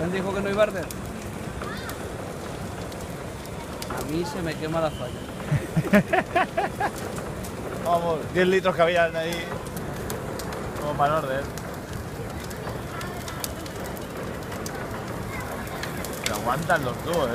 ¿Quién dijo que no hay barder? A mí se me quema la falla. Vamos, 10 litros que habían ahí. Como para orden. Se aguantan los dos,